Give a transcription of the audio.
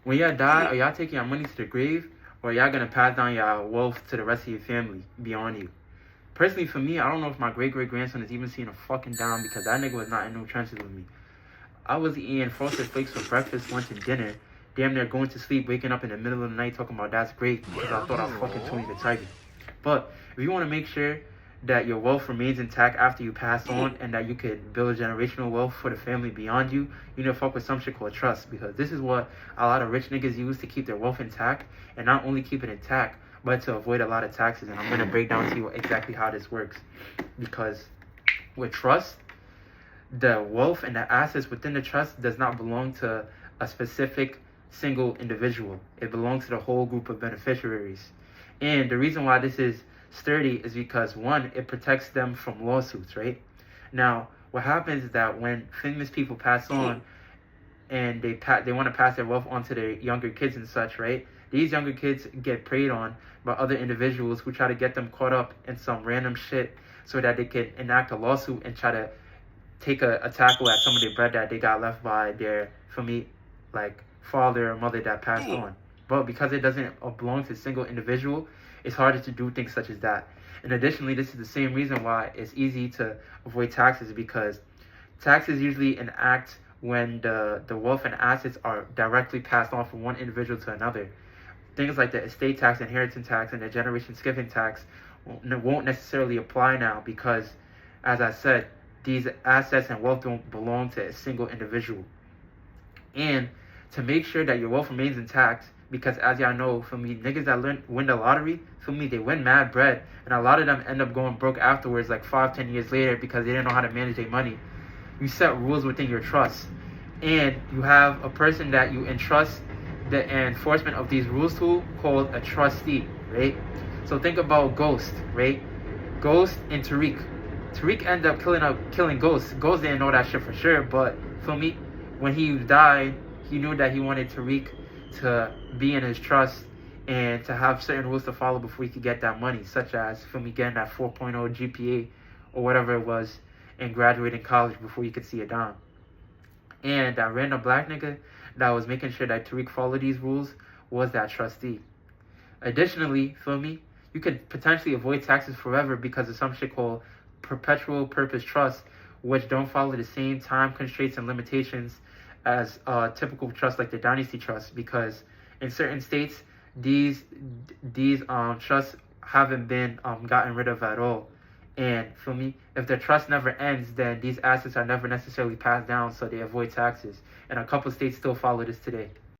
When y'all die, are y'all taking your money to the grave, or y'all gonna pass down your wealth to the rest of your family beyond you? Personally, for me, I don't know if my great great grandson is even seeing a fucking dime because that nigga was not in no trenches with me. I was eating frosted flakes for breakfast, lunch, and dinner. Damn near going to sleep, waking up in the middle of the night talking about that's great because I thought I fucking Tony the Tiger. But if you want to make sure that your wealth remains intact after you pass on and that you could build generational wealth for the family beyond you, you need to fuck with some shit called trust because this is what a lot of rich niggas use to keep their wealth intact and not only keep it intact but to avoid a lot of taxes. And I'm going to break down to you exactly how this works because with trust, the wealth and the assets within the trust does not belong to a specific single individual. It belongs to the whole group of beneficiaries. And the reason why this is sturdy is because one, it protects them from lawsuits, right? Now, what happens is that when famous people pass on and they want to pass their wealth on to their younger kids and such, right? These younger kids get preyed on by other individuals who try to get them caught up in some random shit so that they can enact a lawsuit and try to take a tackle at some of the bread that they got left by their, for me, like father or mother that passed on. But because it doesn't belong to a single individual, it's harder to do things such as that. And additionally, this is the same reason why it's easy to avoid taxes because taxes usually enact when the wealth and assets are directly passed on from one individual to another. Things like the estate tax, inheritance tax, and the generation skipping tax won't necessarily apply now because, as I said, these assets and wealth don't belong to a single individual. And to make sure that your wealth remains intact, because as y'all know, for me, niggas that win the lottery, for me, they win mad bread. And a lot of them end up going broke afterwards, like 5-10 years later, because they didn't know how to manage their money. You set rules within your trust. And you have a person that you entrust the enforcement of these rules to called a trustee, right? So think about Ghost, right? Ghost and Tariq. Tariq ended up killing Ghost. Ghost didn't know that shit for sure, but for me, when he died, he knew that he wanted Tariq to be in his trust and to have certain rules to follow before he could get that money, such as for me getting that 4.0 GPA or whatever it was and graduating college before you could see a dime. And that random black nigga that was making sure that Tariq followed these rules was that trustee. Additionally, for me, you could potentially avoid taxes forever because of some shit called perpetual purpose trusts, which don't follow the same time constraints and limitations as typical trusts like the dynasty trust. Because in certain states, these trusts haven't been gotten rid of at all. And for me, if the trust never ends, then these assets are never necessarily passed down, so they avoid taxes. And a couple states still follow this today.